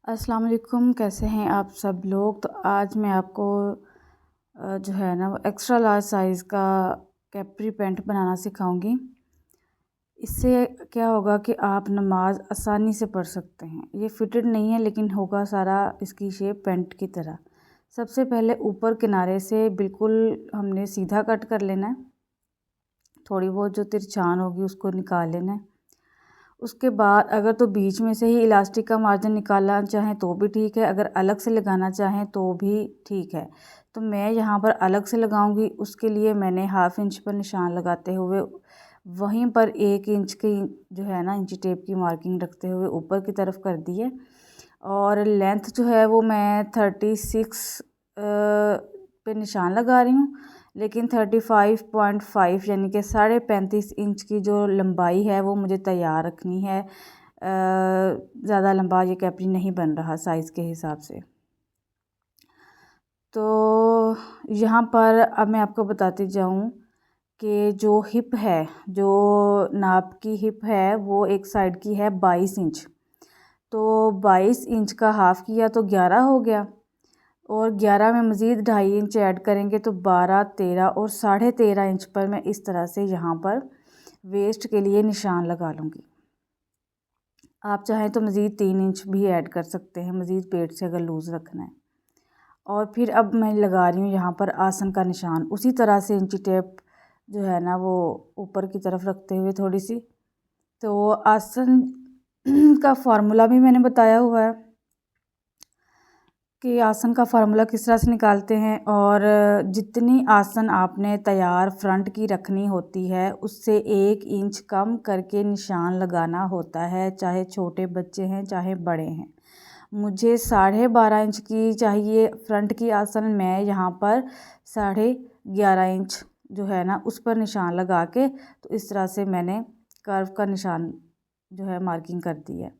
अस्सलाम वालेकुम, कैसे हैं आप सब लोग। तो आज मैं आपको जो है ना वो एक्स्ट्रा लार्ज साइज़ का कैप्री पैंट बनाना सिखाऊंगी। इससे क्या होगा कि आप नमाज आसानी से पढ़ सकते हैं। ये फिटेड नहीं है लेकिन होगा सारा इसकी शेप पैंट की तरह। सबसे पहले ऊपर किनारे से बिल्कुल हमने सीधा कट कर लेना है। थोड़ी बहुत जो तिरछान होगी उसको निकाल लेना है। उसके बाद अगर तो बीच में से ही इलास्टिक का मार्जिन निकालना चाहें तो भी ठीक है, अगर अलग से लगाना चाहें तो भी ठीक है। तो मैं यहाँ पर अलग से लगाऊंगी। उसके लिए मैंने हाफ इंच पर निशान लगाते हुए वहीं पर 1 इंच की जो है ना इंची टेप की मार्किंग रखते हुए ऊपर की तरफ कर दी है। और लेंथ जो है वो मैं 36 पे निशान लगा रही हूँ, लेकिन 35.5 यानी कि 35.5 इंच की जो लंबाई है वो मुझे तैयार रखनी है। ज़्यादा लंबा ये कैप्री नहीं बन रहा साइज़ के हिसाब से। तो यहाँ पर अब मैं आपको बताती जाऊँ कि जो हिप है, जो नाप की हिप है वो एक साइड की है 22 इंच। तो 22 इंच का हाफ़ किया तो 11 हो गया, और 11 में मज़ीद 2.5 इंच ऐड करेंगे तो 12, 13 और 13.5 इंच पर मैं इस तरह से यहाँ पर वेस्ट के लिए निशान लगा लूँगी। आप चाहें तो मज़ीद 3 इंच भी ऐड कर सकते हैं, मज़ीद पेट से अगर लूज़ रखना है। और फिर अब मैं लगा रही हूँ यहाँ पर आसन का निशान। उसी तरह से इंची टेप जो है ना वो ऊपर की तरफ रखते हुए थोड़ी सी। तो आसन का फार्मूला भी मैंने बताया हुआ है कि आसन का फार्मूला किस तरह से निकालते हैं। और जितनी आसन आपने तैयार फ्रंट की रखनी होती है उससे 1 इंच कम करके निशान लगाना होता है, चाहे छोटे बच्चे हैं चाहे बड़े हैं। मुझे 12.5 इंच की चाहिए फ्रंट की आसन। मैं यहाँ पर 11.5 इंच जो है ना उस पर निशान लगा के तो इस तरह से मैंने कर्व का निशान जो है मार्किंग कर दी है।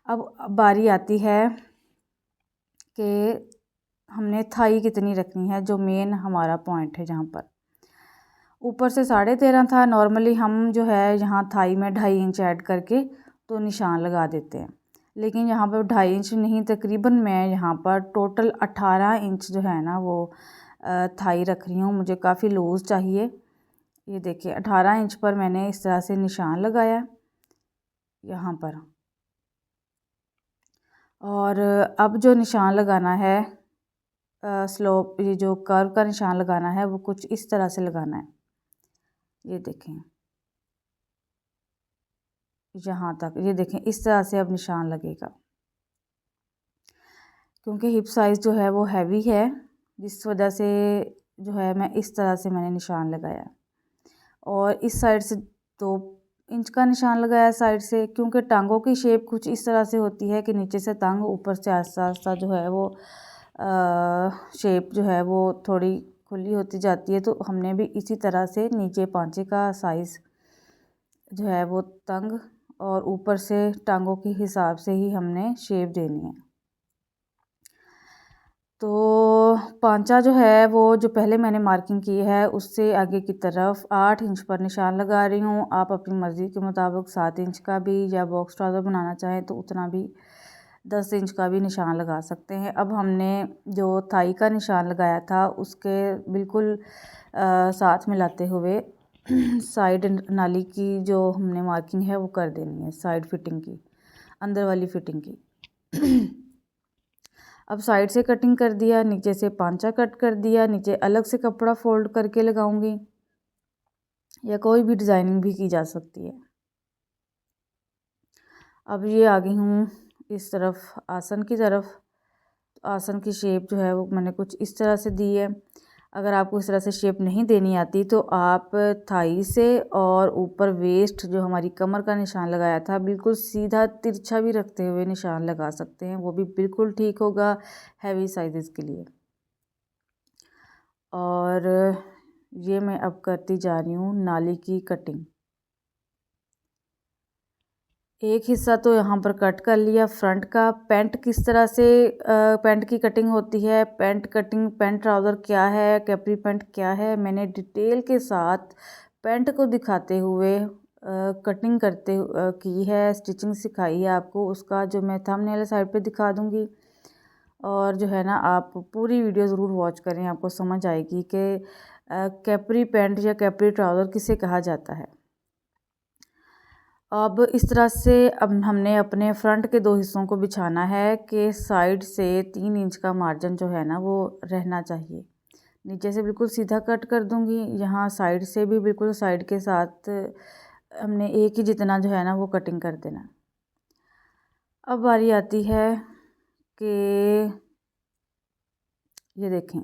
अब बारी आती है कि हमने थाई कितनी रखनी है, जो मेन हमारा पॉइंट है। जहाँ पर ऊपर से 13.5 था, नॉर्मली हम जो है यहाँ थाई में 2.5 इंच ऐड करके तो निशान लगा देते हैं, लेकिन यहाँ पर 2.5 इंच नहीं, तकरीबन मैं यहाँ पर टोटल 18 इंच जो है ना वो थाई रख रही हूँ। मुझे काफ़ी लूज़ चाहिए। ये देखिए 18 इंच पर मैंने इस तरह से निशान लगाया यहाँ पर। और अब जो निशान लगाना है स्लोप, ये जो कर्व का निशान लगाना है वो कुछ इस तरह से लगाना है। ये देखें यहाँ तक, ये देखें इस तरह से अब निशान लगेगा। क्योंकि हिप साइज़ जो है वो हैवी है, जिस वजह से जो है मैं इस तरह से मैंने निशान लगाया। और इस साइड से 2 इंच का निशान लगाया साइड से, क्योंकि टांगों की शेप कुछ इस तरह से होती है कि नीचे से तंग, ऊपर से आस्ता आस्ता जो है वो शेप जो है वो थोड़ी खुली होती जाती है। तो हमने भी इसी तरह से नीचे पांचे का साइज़ जो है वो तंग और ऊपर से टांगों के हिसाब से ही हमने शेप देनी है। तो पांचा जो है वो जो पहले मैंने मार्किंग की है उससे आगे की तरफ 8 इंच पर निशान लगा रही हूँ। आप अपनी मर्ज़ी के मुताबिक 7 इंच का भी या बॉक्स ट्राउज़र बनाना चाहें तो उतना भी 10 इंच का भी निशान लगा सकते हैं। अब हमने जो थाई का निशान लगाया था उसके बिल्कुल साथ मिलाते हुए साइड नाली की जो हमने मार्किंग है वो कर देनी है, साइड फिटिंग की, अंदर वाली फिटिंग की। अब साइड से कटिंग कर दिया, नीचे से पांचा कट कर दिया, नीचे अलग से कपड़ा फोल्ड करके लगाऊंगी, या कोई भी डिज़ाइनिंग भी की जा सकती है। अब ये आ गई हूँ इस तरफ आसन की तरफ। आसन की शेप जो है वो मैंने कुछ इस तरह से दी है। अगर आपको इस तरह से शेप नहीं देनी आती तो आप थाई से और ऊपर वेस्ट जो हमारी कमर का निशान लगाया था बिल्कुल सीधा तिरछा भी रखते हुए निशान लगा सकते हैं, वो भी बिल्कुल ठीक होगा हैवी साइज़ के लिए। और ये मैं अब करती जा रही हूँ नाली की कटिंग। एक हिस्सा तो यहाँ पर कट कर लिया फ्रंट का। पैंट किस तरह से पैंट की कटिंग होती है, पैंट कटिंग, पैंट ट्राउज़र क्या है, कैप्री पैंट क्या है, मैंने डिटेल के साथ पैंट को दिखाते हुए कटिंग की है, स्टिचिंग सिखाई है आपको, उसका जो मैं थंबनेल साइड पे दिखा दूँगी। और जो है ना आप पूरी वीडियो ज़रूर वॉच करें, आपको समझ आएगी कि कैपरी पैंट या कैपरी ट्राउज़र किसे कहा जाता है। अब इस तरह से अब हमने अपने फ्रंट के 2 हिस्सों को बिछाना है कि साइड से 3 इंच का मार्जिन जो है ना वो रहना चाहिए। नीचे से बिल्कुल सीधा कट कर दूंगी, यहाँ साइड से भी बिल्कुल साइड के साथ हमने एक ही जितना जो है ना वो कटिंग कर देना। अब बारी आती है कि ये देखें,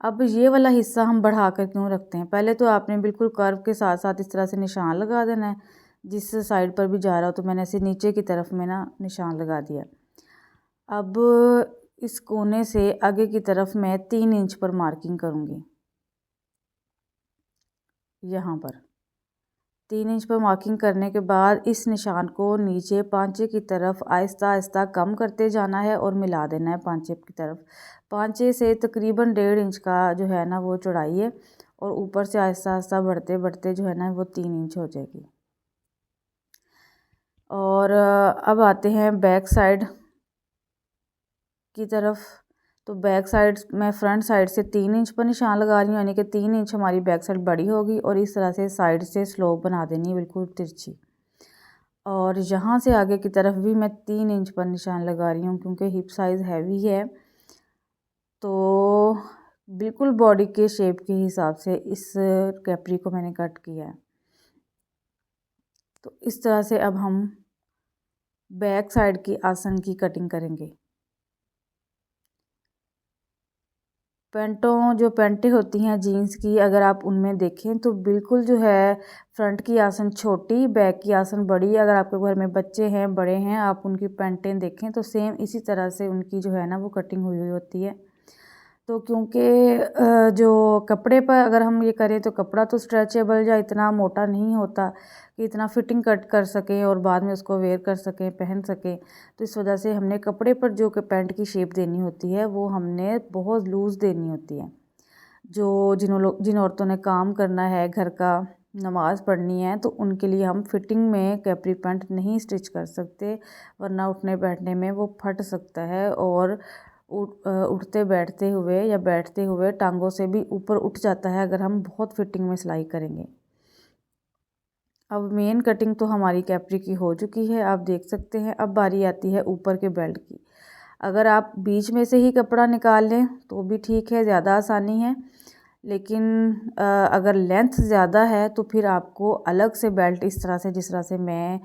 अब ये वाला हिस्सा हम बढ़ा कर क्यों रखते हैं। पहले तो आपने बिल्कुल कर्व के साथ साथ इस तरह से निशान लगा देना है, जिस साइड पर भी जा रहा हो। तो मैंने ऐसे नीचे की तरफ में ना निशान लगा दिया। अब इस कोने से आगे की तरफ मैं 3 इंच पर मार्किंग करूँगी। यहाँ पर 3 इंच पर मार्किंग करने के बाद इस निशान को नीचे पांचे की तरफ आहिस्ता आहिस्ता कम करते जाना है और मिला देना है पांचे की तरफ। पांचे से तकरीबन 1.5 इंच का जो है ना वो चौड़ाई है, और ऊपर से आहिस्ता आहिस्ता बढ़ते बढ़ते जो है ना वो 3 इंच हो जाएगी। और अब आते हैं बैक साइड की तरफ। तो बैक साइड मैं फ्रंट साइड से 3 इंच पर निशान लगा रही हूँ, यानी कि 3 इंच हमारी बैक साइड बड़ी होगी, और इस तरह से साइड से स्लोप बना देनी है बिल्कुल तिरछी। और यहाँ से आगे की तरफ भी मैं 3 इंच पर निशान लगा रही हूँ, क्योंकि हिप साइज़ हैवी है। तो बिल्कुल बॉडी के शेप के हिसाब से इस कैपरी को मैंने कट किया है। तो इस तरह से अब हम बैक साइड की आसन की कटिंग करेंगे। जो पैंटें होती हैं जीन्स की, अगर आप उनमें देखें तो बिल्कुल जो है फ्रंट की आसन छोटी, बैक की आसन बड़ी। अगर आपके घर में बच्चे हैं, बड़े हैं, आप उनकी पैंटें देखें तो सेम इसी तरह से उनकी जो है ना वो कटिंग हुई हुई होती है। तो क्योंकि जो कपड़े पर अगर हम ये करें तो कपड़ा तो स्ट्रेचेबल या इतना मोटा नहीं होता कि इतना फिटिंग कट कर सकें और बाद में उसको वेयर कर सकें, पहन सकें। तो इस वजह से हमने कपड़े पर जो कि पैंट की शेप देनी होती है वो हमने बहुत लूज़ देनी होती है। जिन औरतों ने काम करना है, घर का नमाज़ पढ़नी है, तो उनके लिए हम फिटिंग में कैपरी पैंट नहीं स्टिच कर सकते, वरना उठने बैठने में वो फट सकता है और उठते बैठते हुए या बैठते हुए टांगों से भी ऊपर उठ जाता है अगर हम बहुत फिटिंग में सिलाई करेंगे। अब मेन कटिंग तो हमारी कैपरी की हो चुकी है, आप देख सकते हैं। अब बारी आती है ऊपर के बेल्ट की। अगर आप बीच में से ही कपड़ा निकाल लें तो भी ठीक है, ज़्यादा आसानी है। लेकिन अगर लेंथ ज़्यादा है तो फिर आपको अलग से बेल्ट इस तरह से, जिस तरह से मैं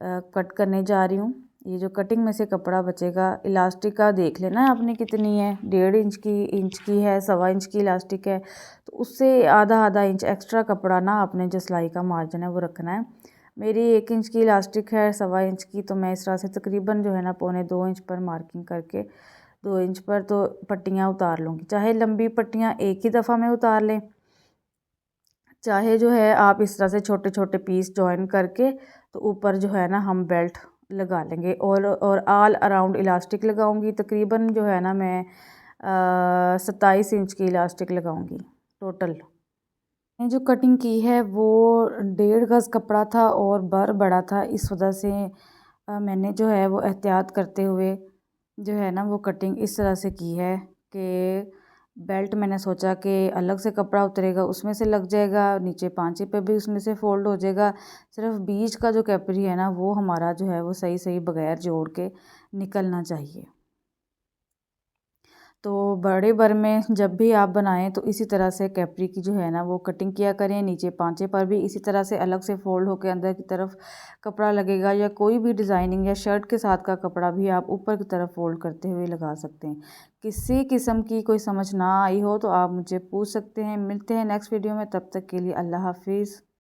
कट करने जा रही हूँ, ये जो कटिंग में से कपड़ा बचेगा, इलास्टिक का देख लेना आपने कितनी है, 1.5 इंच की है, 1.25 इंच की इलास्टिक है, तो उससे आधा इंच एक्स्ट्रा कपड़ा ना आपने जो सिलाई का मार्जिन है वो रखना है। मेरी 1 इंच की इलास्टिक है, 1.25 इंच की, तो मैं इस तरह से तकरीबन जो है ना 1.25 इंच पर मार्किंग करके 2 इंच पर तो पट्टियाँ उतार लूँगी। चाहे लंबी पट्टियाँ एक ही दफ़ा में उतार लें, चाहे जो है आप इस तरह से छोटे छोटे पीस जॉइन करके तो ऊपर जो है ना हम बेल्ट लगा लेंगे। और ऑल अराउंड इलास्टिक लगाऊंगी, तकरीबन जो है ना मैं 27 इंच की इलास्टिक लगाऊंगी टोटल। मैंने जो कटिंग की है वो 1.5 गज़ कपड़ा था और बर बड़ा था, इस वजह से मैंने जो है वो एहतियात करते हुए जो है ना वो कटिंग इस तरह से की है कि बेल्ट मैंने सोचा कि अलग से कपड़ा उतरेगा उसमें से लग जाएगा, नीचे पांचे पे भी उसमें से फोल्ड हो जाएगा। सिर्फ बीच का जो कैपरी है ना वो हमारा जो है वो सही सही बगैर जोड़ के निकलना चाहिए। तो बड़े बर में जब भी आप बनाएं तो इसी तरह से कैपरी की जो है ना वो कटिंग किया करें। नीचे पांचे पर भी इसी तरह से अलग से फोल्ड होकर अंदर की तरफ कपड़ा लगेगा, या कोई भी डिज़ाइनिंग या शर्ट के साथ का कपड़ा भी आप ऊपर की तरफ फोल्ड करते हुए लगा सकते हैं। किसी किस्म की कोई समझ ना आई हो तो आप मुझे पूछ सकते हैं। मिलते हैं नेक्स्ट वीडियो में, तब तक के लिए अल्लाह हाफिज़।